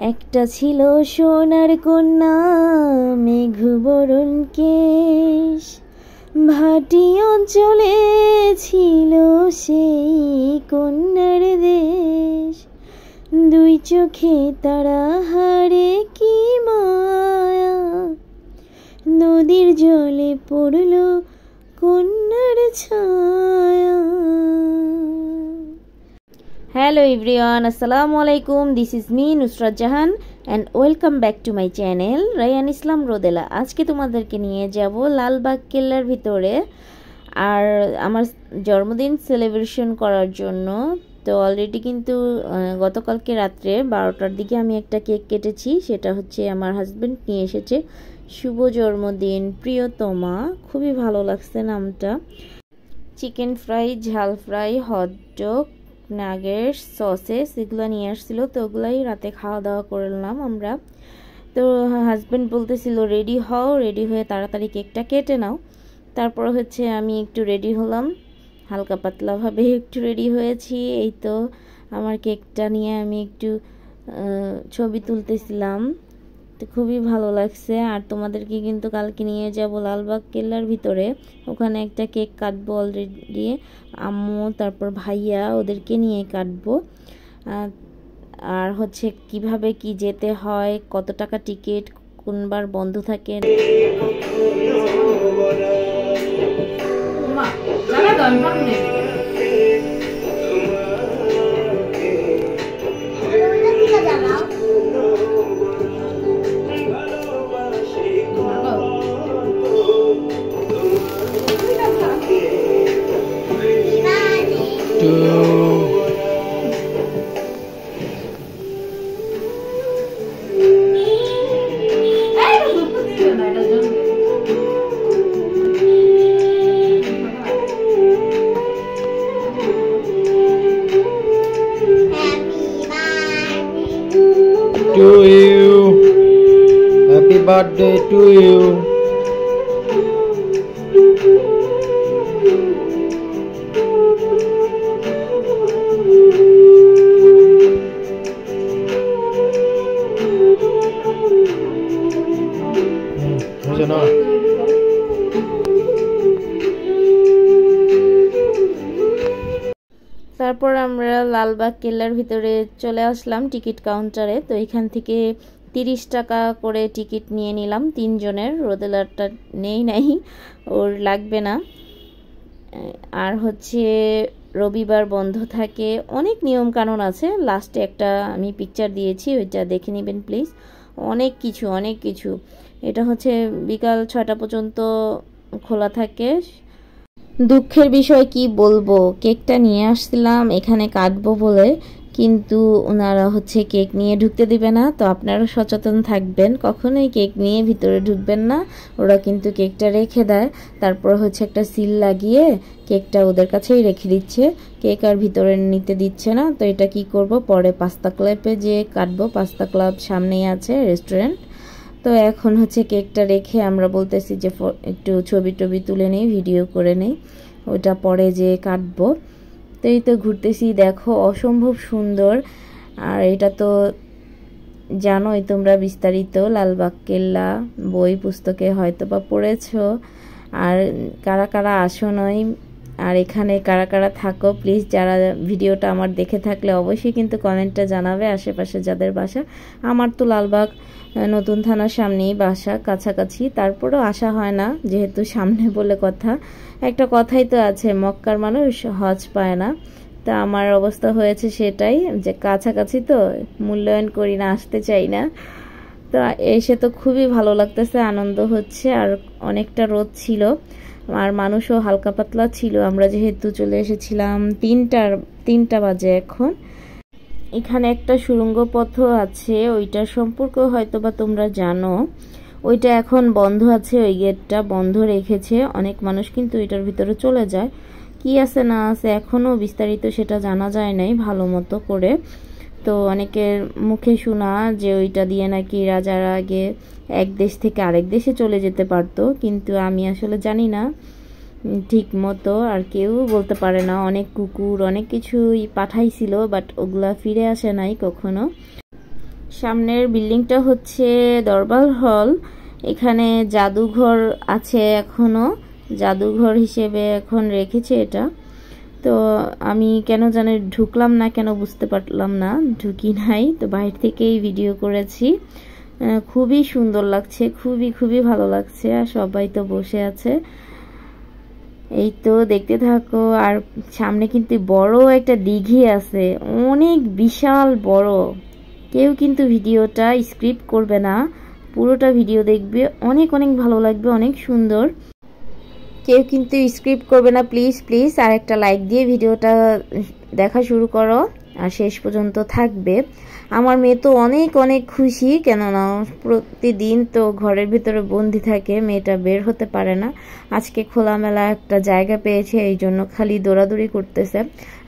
একটা ছিল সোনার কন্যা মেঘবরণ কেশ, ভাটি অঞ্চলে ছিল সেই কন্যার দেশ। দুই চোখে তারা হারে কি মায়া, নদীর জলে পড়ল কন্যার ছায়া। হ্যালো এভরিওয়ান, আসসালামু আলাইকুম। This is me Nusrat Jahan and welcome back to my channel Rayan Islam Rodela. আজকে তোমাদেরকে নিয়ে যাব লালবাগ কেল্লার ভিতরে আর আমার জন্মদিন সেলিব্রেশন করার জন্য। তো অলরেডি কিন্তু গতকালকে রাত্রে 12টার দিকে আমি একটা কেক কেটেছি। সেটা হচ্ছে আমার হাজব্যান্ড নিয়ে এসেছে। শুভ জন্মদিন প্রিয়তমা, খুবই ভালো লাগছে নামটা। চিকেন ফ্রাই, ঝাল ফ্রাই, হটডগ, নাগেটস, সসেস এগুলো নিয়ে আসছিল। তো ওগুলাই রাতে খাওয়া দাওয়া করলাম আমরা। তো হাজব্যান্ড বলতেছিল রেডি হও, রেডি হয়ে তাড়াতাড়ি কেকটা কেটে নাও। তারপর হচ্ছে আমি একটু রেডি হলাম, হালকা পাতলাভাবে একটু রেডি হয়েছি। এই তো আমার কেকটা নিয়ে আমি একটু ছবি তুলতেছিলাম। তো খুবই ভালো লাগছে। আর তোমাদেরকে কিন্তু কালকে নিয়ে যাব লালবাগ কেল্লার ভিতরে, ওখানে একটা কেক কাটবো অলরেডি। আম্মু তারপর ভাইয়া ওদেরকে নিয়ে কাটবো। আর হচ্ছে কিভাবে কি যেতে হয়, কত টাকা টিকিট, কোনবার বন্ধ থাকে। To you, happy birthday to you. তারপর আমরা লালবাগ কেল্লার ভিতরে চলে আসলাম টিকিট কাউন্টারে। তো এখান থেকে 30 টাকা করে টিকিট নিয়ে নিলাম তিনজনের। রোদেলারটা নাই, ওর লাগবে না। আর হচ্ছে রবিবার বন্ধ থাকে, অনেক নিয়ম কানুন আছে। লাস্টে একটা আমি পিকচার দিয়েছি, ওইটা দেখে নেবেন প্লিজ। অনেক কিছু। এটা হচ্ছে বিকাল 6টা পর্যন্ত খোলা থাকে। দুঃখের বিষয় কি বলবো, কেকটা নিয়ে আসছিলাম এখানে কাটবো বলে, কিন্তু ওনারা হচ্ছে কেক নিয়ে ঢুকতে দিবে না। তো আপনারা সচেতন থাকবেন, কখনোই কেক নিয়ে ভিতরে ঢুকবেন না। ওরা কিন্তু কেকটা রেখে দেয়, তারপর হচ্ছে একটা সিল লাগিয়ে কেকটা ওদের কাছেই রেখে দিচ্ছে। কেক আর ভিতরে নিতে দিচ্ছে না। তো এটা কি করব, পরে পাস্তা ক্লাবে যে কাটবো। পাস্তা ক্লাব সামনেই আছে রেস্টুরেন্ট। তো এখন হচ্ছে কেকটা রেখে আমরা বলতেছি যে একটু ছবি তুলে নেই, ভিডিও করে নেই, ওটা পরে যে কাটবো। তো এই তো ঘুরতেছি, দেখো অসম্ভব সুন্দর। আর এটা তো জানোই তোমরা বিস্তারিত, লালবাগ কেল্লা বই পুস্তকে হয়তো বা পড়েছো। আর কারা কারা আসো নয়, আর এখানে কারা কারা থাকো, প্লিজ যারা ভিডিওটা আমার দেখে থাকলে অবশ্যই কিন্তু কমেন্টটা জানাবে। আশেপাশে যাদের বাসা, আমার তো লালবাগ নতুন থানার সামনেই বাসা, কাছাকাছি। তারপরেও আসা হয় না, যেহেতু সামনে বলে কথা। একটা কথাই তো আছে, মক্কার মানুষ হজ পায় না। তা আমার অবস্থা হয়েছে সেটাই, যে কাছাকাছি তো মূল্যায়ন করি না, আসতে চাই না। তো এসে তো খুবই ভালো লাগতেছে, আনন্দ হচ্ছে। আর অনেকটা রোদ ছিল আর মানুষও হালকা পাতলা ছিল। আমরা যেহেতু চলে এসেছিলাম 3টা বাজে এখন। এখানে একটা সুড়ঙ্গ পথও আছে, ওইটার সম্পর্ক হয়তো বা তোমরা জানো। ওইটা এখন বন্ধ আছে, ওই গেটটা বন্ধ রেখেছে। অনেক মানুষ কিন্তু ওইটার ভিতরে চলে যায়। কি আছে না আছে এখনও বিস্তারিত সেটা জানা যায় নাই ভালো মতো করে। তো অনেকের মুখে শোনা যে ওইটা দিয়ে নাকি রাজারা আগে এক দেশ থেকে আরেক দেশে চলে যেতে পারতো, কিন্তু আমি আসলে জানি না ঠিক মতো, আর কেউ বলতে পারে না। অনেক কুকুর অনেক কিছুই পাঠাইছিল, বাট ওগুলা ফিরে আসে নাই কখনো। সামনের বিল্ডিংটা হচ্ছে দরবার হল। এখানে জাদুঘর আছে, এখনো জাদুঘর হিসেবে এখন রেখেছে এটা। তো আমি কেন জানি ঢুকলাম না, কেন বুঝতে পারলাম না, ঢুকি নাই। তো বাইরে থেকেই ভিডিও করেছি। খুবই সুন্দর লাগছে, খুবই খুবই ভালো লাগছে। আর সবাই তো বসে আছে, এই তো দেখতে থাকো। আর সামনে কিন্তু বড় একটা দিঘি আছে, অনেক বিশাল বড়। কেউ কিন্তু ভিডিওটা স্কিপ করবে না, পুরোটা ভিডিও দেখবে, অনেক অনেক ভালো লাগবে, অনেক সুন্দর। কেউ কিন্তু স্কিপ করবে না, প্লিজ প্লিজ। আর একটা লাইক দিয়ে ভিডিওটা দেখা শুরু করো আর শেষ পর্যন্ত থাকবে। আমার মেয়ে তো অনেক অনেক খুশি, কেননা প্রতিদিন তো ঘরের ভিতরে বন্দি থাকে, মেয়েটা বের হতে পারে না। আজকে খোলামেলা একটা জায়গা পেয়েছে, এই জন্য খালি দৌড়াদৌড়ি করতেছে।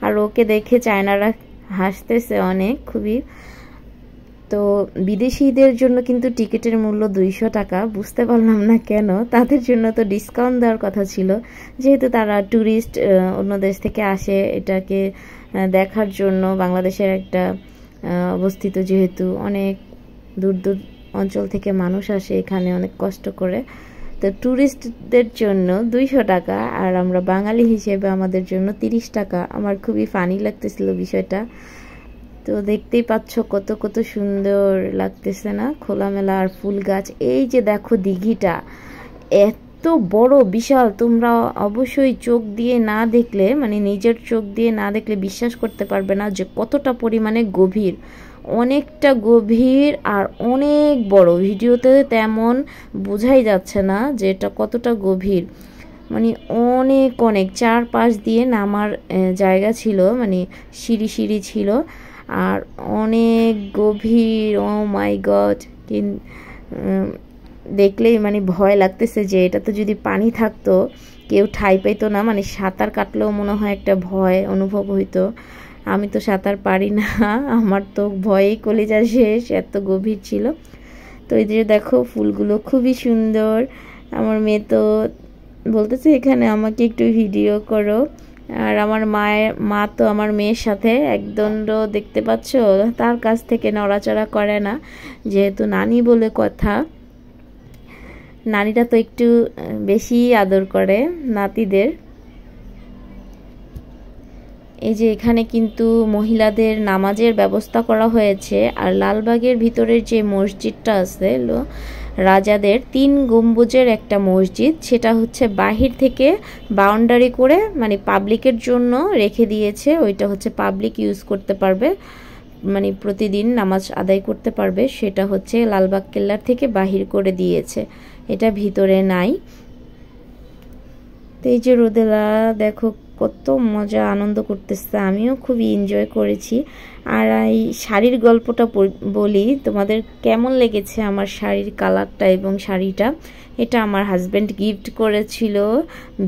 আর ওকে দেখে চায়নারা হাসতেছে অনেক, খুবই। তো বিদেশিদের জন্য কিন্তু টিকিটের মূল্য 200 টাকা। বুঝতে পারলাম না কেন, তাদের জন্য তো ডিসকাউন্ট দেওয়ার কথা ছিল, যেহেতু তারা ট্যুরিস্ট অন্য দেশ থেকে আসে এটাকে দেখার জন্য। বাংলাদেশের একটা অবস্থিত, যেহেতু অনেক দূর দূর অঞ্চল থেকে মানুষ আসে এখানে অনেক কষ্ট করে। তো ট্যুরিস্টদের জন্য 200 টাকা, আর আমরা বাঙালি হিসেবে আমাদের জন্য 30 টাকা। আমার খুবই ফানি লাগতেছিল বিষয়টা। তো দেখতেই পাচ্ছ কত কত সুন্দর লাগতেছে না, খোলামেলা আর ফুল গাছ। এই যে দেখো দিঘিটা এত বড় বিশাল, তোমরা অবশ্যই চোখ দিয়ে না দেখলে, মানে নিজের চোখ দিয়ে না দেখলে বিশ্বাস করতে পারবে না যে কতটা পরিমাণে গভীর। অনেকটা গভীর আর অনেক বড়। ভিডিওতে তেমন বোঝাই যাচ্ছে না যে এটা কতটা গভীর, মানে অনেক অনেক। চারপাশ দিয়ে নামার জায়গা ছিল, মানে সিঁড়ি সিঁড়ি ছিল, আর অনেক গভীর। ও মাই গড, দেখলেই মানে ভয় লাগতেছে যে এটা তো যদি পানি থাকতো কেউ ঠাঁই পাইতো না, মানে সাঁতার কাটলেও মনে হয় একটা ভয় অনুভব হইতো। আমি তো সাঁতার পারি না, আমার তো ভয়েই কলিজা শেষ, এত গভীর ছিল। তো এই যে দেখো ফুলগুলো খুবই সুন্দর। আমার মেয়ে তো বলতেছে এখানে আমাকে একটু ভিডিও করো। আর আমার মা তো আমার মেয়ের সাথে একদণ্ড, দেখতে পাচ্ছ, তার কাছ থেকে নড়াচড়া করে না, যেহেতু নানি বলে কথা। নানিটা তো একটু বেশি আদর করে নাতিদের। এই যে এখানে কিন্তু মহিলাদের নামাজের ব্যবস্থা করা হয়েছে। আর লালবাগের ভিতরের যে মসজিদটা আছে, রাজাদের 3 গম্বুজের একটা মসজিদ, সেটা হচ্ছে বাহির থেকে বাউন্ডারি করে, মানে পাবলিকের জন্য রেখে দিয়েছে। ওইটা হচ্ছে পাবলিক ইউজ করতে পারবে, মানে প্রতিদিন নামাজ আদায় করতে পারবে। সেটা হচ্ছে লালবাগ কেল্লার থেকে বাহির করে দিয়েছে, এটা ভিতরে নাই। তো এই যে রোদেলা দেখো কত মজা আনন্দ করতেছে, আমিও খুবই এনজয় করেছি। আর এই শাড়ির গল্পটা বলি, তোমাদের কেমন লেগেছে আমার শাড়ির কালারটা এবং শাড়িটা। এটা আমার হাজব্যান্ড গিফট করেছিল,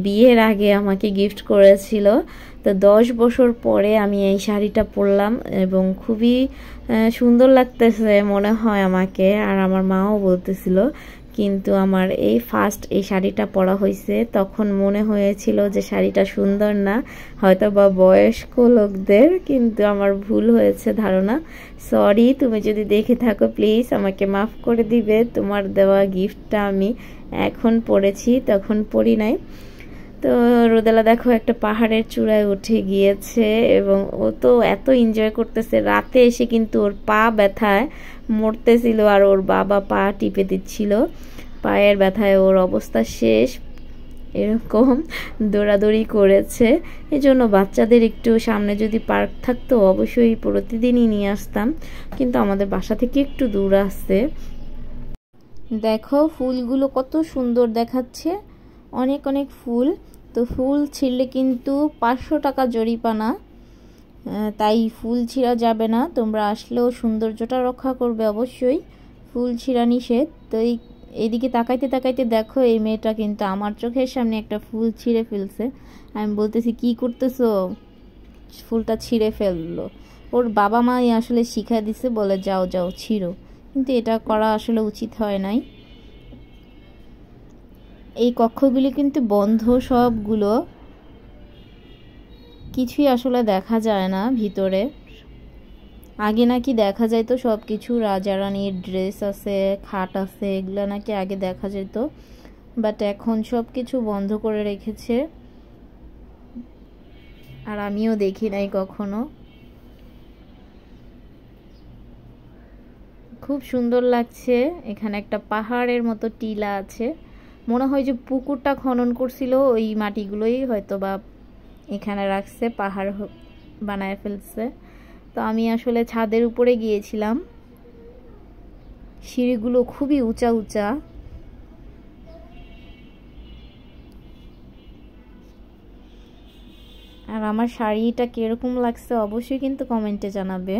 বিয়ের আগে আমাকে গিফট করেছিল। তো 10 বছর পরে আমি এই শাড়িটা পরলাম এবং খুবই সুন্দর লাগতেছে মনে হয় আমাকে। আর আমার মাও বলতেছিল, কিন্তু আমার এই ফার্স্ট এই শাড়িটা পরা হয়েছে, তখন মনে হয়েছিল যে শাড়িটা সুন্দর না, হয়তো বা বয়স্ক লোকদের, কিন্তু আমার ভুল হয়েছে ধারণা। সরি, তুমি যদি দেখে থাকো প্লিজ আমাকে মাফ করে দিবে। তোমার দেওয়া গিফটটা আমি এখন পরেছি, তখন পরি নাই। তো রোদেলা দেখো একটা পাহাড়ের চূড়ায় উঠে গিয়েছে এবং ও তো এত এনজয় করতেছে। রাতে এসে কিন্তু ওর পা ব্যথায় মরতেছিল, আর ওর বাবা পা টিপে দিচ্ছিল, পায়ের ব্যথায় ওর অবস্থা শেষ। এরকম দৌড়াদৌড়ি করেছে। এই জন্য বাচ্চাদের একটু সামনে যদি পার্ক থাকতো অবশ্যই প্রতিদিনই নিয়ে আসতাম, কিন্তু আমাদের বাসা থেকে একটু দূর আসছে। দেখো ফুলগুলো কত সুন্দর দেখাচ্ছে, অনেক অনেক ফুল। তো ফুল ছিঁড়লে কিন্তু 500 টাকা জরিমানা, তাই ফুল ছিঁড়া যাবে না। তোমরা আসলেও সৌন্দর্যটা রক্ষা করবে অবশ্যই, ফুল ছিঁড়া নিষেধ। তো এইদিকে তাকাইতে তাকাইতে দেখো এই মেয়েটা কিন্তু আমার চোখের সামনে একটা ফুল ছিঁড়ে ফেলছে। আমি বলতেছি কি করতেছো, ফুলটা ছিঁড়ে ফেললো। ওর বাবা মাই আসলে শিখাই দিছে, বলে যাও যাও ছিঁড়ো, কিন্তু এটা করা আসলে উচিত হয় নাই। এই কক্ষগুলি কিন্তু বন্ধ সবগুলো, কিছুই আসলে দেখা যায় না ভিতরে। আগে নাকি দেখা যাইতো সব কিছু, রাজা রানীর ড্রেস আছে, খাট আছে, এগুলো নাকি আগে দেখা যেত, বাট এখন সব কিছু বন্ধ করে রেখেছে, আর আমিও দেখি নাই কখনো। খুব সুন্দর লাগছে। এখানে একটা পাহাড়ের মতো টিলা আছে, মনে হয় যে পুকুরটা খনন করছিল, ওই মাটিগুলোই হয়তো বা এখানে রাখছে, পাহাড় বানায় ফেলছে। তো আমি আসলে ছাদের উপরে গিয়েছিলাম, সিঁড়িগুলো খুবই উঁচা উঁচা। আর আমার শাড়িটা কিরকম লাগছে অবশ্যই কিন্তু কমেন্টে জানাবে।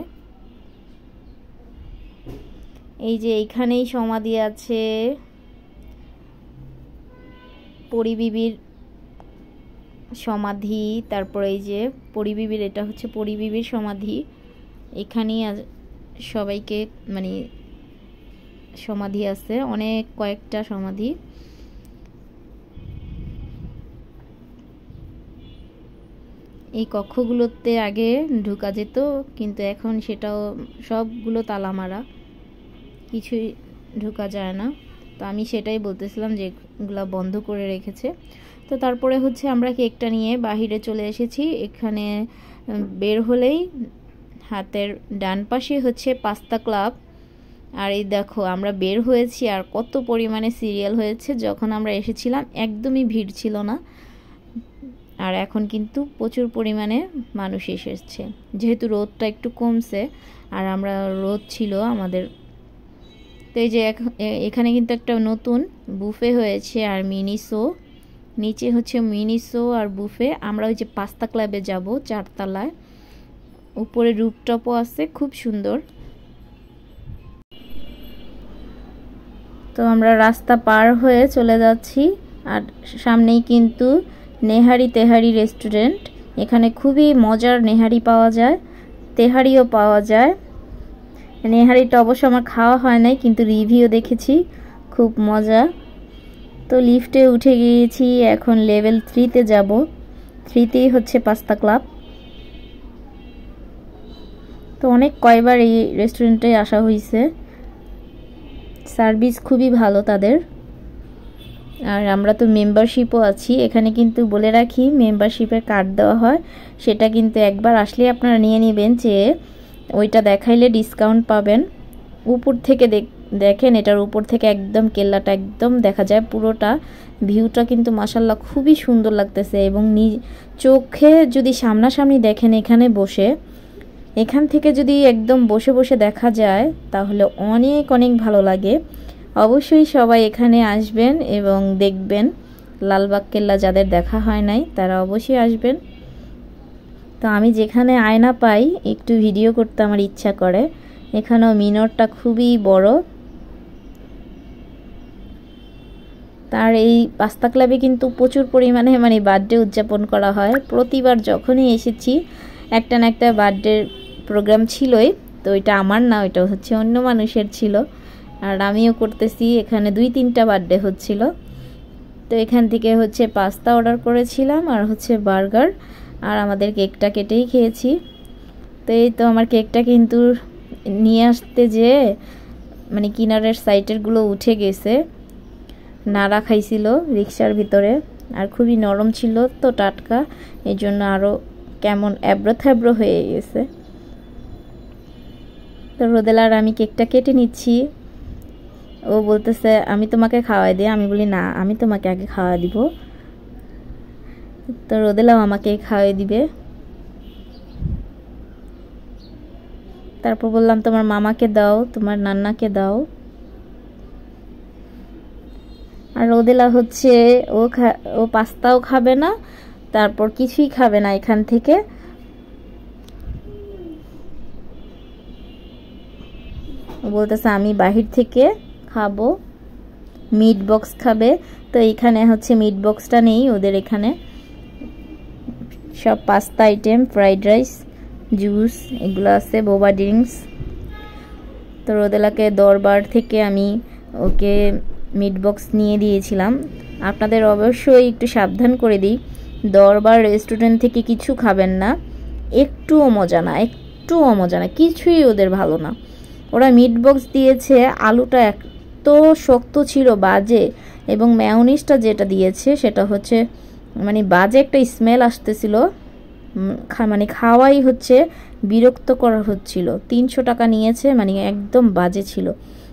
এই যে এইখানেই সমাধি আছে পরিবিবির সমাধি, তারপর এই যে পরিবিবির, এটা হচ্ছে পরিবিবির সমাধি। এখানেই সবাইকে মানে সমাধি আছে, অনেক কয়েকটা সমাধি। এই কক্ষগুলোতে আগে ঢোকা যেত, কিন্তু এখন সেটাও সবগুলো তালা মারা, কিছুই ঢোকা যায় না। তো আমি সেটাই বলতেছিলাম যে এগুলো বন্ধ করে রেখেছে। তো তারপরে হচ্ছে আমরা কেকটা নিয়ে বাহিরে চলে এসেছি। এখানে বের হলেই হাতের ডান পাশে হচ্ছে পাস্তা ক্লাব। আর এই দেখো আমরা বের হয়েছি আর কত পরিমাণে সিরিয়াল হয়েছে। যখন আমরা এসেছিলাম একদমই ভিড় ছিল না, আর এখন কিন্তু প্রচুর পরিমাণে মানুষ এসেছে, যেহেতু রোদটা একটু কমছে আর আমরা রোদ ছিল আমাদের। তো এই যে এখানে কিন্তু একটা নতুন বুফে হয়েছে আর মিনি শো, নিচে হচ্ছে মিনি শো আর বুফে। আমরা ওই যে পাস্তা ক্লাবে যাব 4 তলায়, উপরে রুফটপও আছে, খুব সুন্দর। তো আমরা রাস্তা পার হয়ে চলে যাচ্ছি, আর সামনেই কিন্তু নেহারি তেহারি রেস্টুরেন্ট। এখানে খুবই মজার নেহারি পাওয়া যায়, তেহারিও পাওয়া যায়। নেহারিটা অবশ্য আমার খাওয়া হয় নাই, কিন্তু রিভিউ দেখেছি, খুব মজা। তো লিফটে উঠে গিয়েছি, এখন লেভেল 3-তে যাব। 3-তেই হচ্ছে পাস্তা ক্লাব। তো অনেক কয়বার এই রেস্টুরেন্টে আসা হয়েছে, সার্ভিস খুবই ভালো তাদের। আর আমরা তো মেম্বারশিপও আছি এখানে, কিন্তু বলে রাখি মেম্বারশিপের কার্ড দেওয়া হয়, সেটা কিন্তু একবার আসলে আপনারা নিয়ে নেবেন, যে ওইটা দেখাইলে ডিসকাউন্ট পাবেন। উপর থেকে দেখেন, এটার উপর থেকে একদম কেল্লাটা একদম দেখা যায় পুরোটা, ভিউটা কিন্তু মাশাল্লাহ খুবই সুন্দর লাগতেছে। এবং চোখে যদি সামনাসামনি দেখেন এখানে বসে, এখান থেকে যদি একদম বসে বসে দেখা যায় তাহলে অনেক অনেক ভালো লাগে। অবশ্যই সবাই এখানে আসবেন এবং দেখবেন। লালবাগ কেল্লা যাদের দেখা হয় নাই তারা অবশ্যই আসবেন। তো আমি যেখানে আয়না পাই একটু ভিডিও করতে আমার ইচ্ছা করে। এখানেও মিনারটা খুবই বড়। তার এই পাস্তা ক্লাবে কিন্তু প্রচুর পরিমাণে মানে বার্থডে উদযাপন করা হয়। প্রতিবার যখনই এসেছি একটা না একটা বার্থডে প্রোগ্রাম ছিলই। তো এটা আমার না, ওইটা হচ্ছে অন্য মানুষের ছিল, আর আমিও করতেছি। এখানে 2-3টা বার্থডে হচ্ছিল। তো এখান থেকে হচ্ছে পাস্তা অর্ডার করেছিলাম আর হচ্ছে বার্গার, আর আমাদের কেকটা কেটেই খেয়েছি। তো এই তো আমার কেকটা কিন্তু নিয়ে আসতে যে মানে কিনারের সাইডেরগুলো উঠে গেছে, নাড়া খাইছিল রিক্সার ভিতরে, আর খুবই নরম ছিল তো টাটকা, এই জন্য আরও কেমন এবড়ো থ্যাবড়ো হয়ে গেছে। তো রোদেলার আমি কেকটা কেটে নিচ্ছি, ও বলতেছে আমি তোমাকে খাওয়াই দিই। আমি বলি না, আমি তোমাকে আগে খাওয়া দিব। তো রোদেলাও আমাকে খাওয়াই দিবে। তারপর বললাম তোমার মামাকে দাও, তোমার নান্নাকে দাও। আর রোদেলা হচ্ছে ও পাস্তাও খাবে না, তারপর কিছুই খাবে না এখান থেকে। বলতেছে আমি বাহির থেকে খাবো, মিট বক্স খাবে। তো এখানে হচ্ছে মিট বক্সটা নেই ওদের, এখানে সব pasta item, fried rice, juice এগুলো আছে, বোবা ড্রিঙ্কস। তো রোদেলাকে দরবার থেকে আমি ওকে মিট বক্স নিয়ে দিয়েছিলাম। আপনাদের অবশ্যই একটু সাবধান করে দিই, দরবার রেস্টুরেন্ট থেকে কিছু খাবেন না, একটুও মজা না, একটুও মজা না, কিছুই ওদের ভালো না। ওরা মিট বক্স দিয়েছে, আলুটা এত শক্ত ছিল, বাজে, এবং ম্যায়োনিজটা যেটা দিয়েছে সেটা হচ্ছে মানে বাজে একটা স্মেল আসতেছিল, মানে খাওয়াই হচ্ছে বিরক্ত করা হচ্ছিল। 300 টাকা নিয়েছে, মানে একদম বাজে ছিল।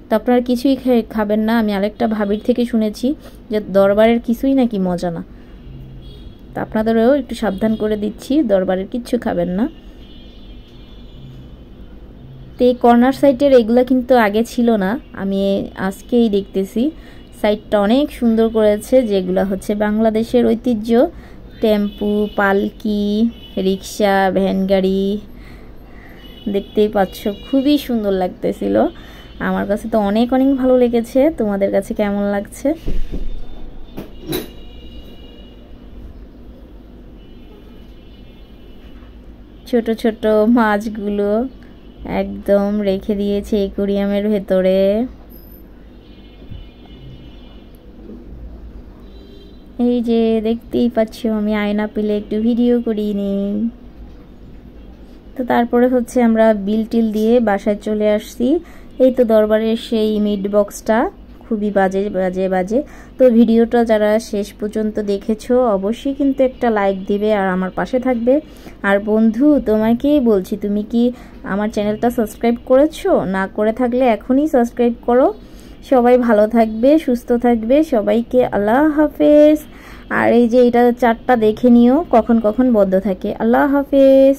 তো আপনারা কিছুই খাবেন না। আমি আরেকটা ভাবির থেকে শুনেছি যে দরবারের কিছুই নাকি মজা না, তা আপনাদেরও একটু সাবধান করে দিচ্ছি, দরবারের কিচ্ছু খাবেন না। তো এই কর্নার সাইডের এগুলো কিন্তু আগে ছিল না, আমি আজকেই দেখতেছি। সাইডটা অনেক সুন্দর করেছে, যেগুলো হচ্ছে বাংলাদেশের ঐতিহ্য, টেম্পু, পালকি, রিক্সা, ভ্যান গাড়ি, দেখতেই পাচ্ছ খুবই সুন্দর লাগতেছিল। আমার কাছে তো অনেক অনেক ভালো লেগেছে। তোমাদের কাছে কেমন লাগছে? ছোট ছোট মাছগুলো একদম রেখে দিয়েছে অ্যাকুরিয়ামের ভেতরে। এই যে দেখতেই পাচ্ছ, আমি আয়না পেলে একটু ভিডিও করিনি। তো তারপরে হচ্ছে আমরা বিল টিল দিয়ে বাসায় চলে আসছি। এই তো দরবারের সেই মিট বক্সটা খুবই বাজে বাজে বাজে। তো ভিডিওটা যারা শেষ পর্যন্ত দেখেছো অবশ্যই কিন্তু একটা লাইক দিবে আর আমার পাশে থাকবে। আর বন্ধু, তোমাকেই বলছি, তুমি কি আমার চ্যানেলটা সাবস্ক্রাইব করেছো? না করে থাকলে এখনই সাবস্ক্রাইব করো। সবাই ভালো থাকবে, সুস্থ থাকবে, সবাইকে আল্লাহ হাফেজ। আর এই যে এটা চারটা দেখে নিও কখন কখন বন্ধ থাকে। আল্লাহ হাফেজ।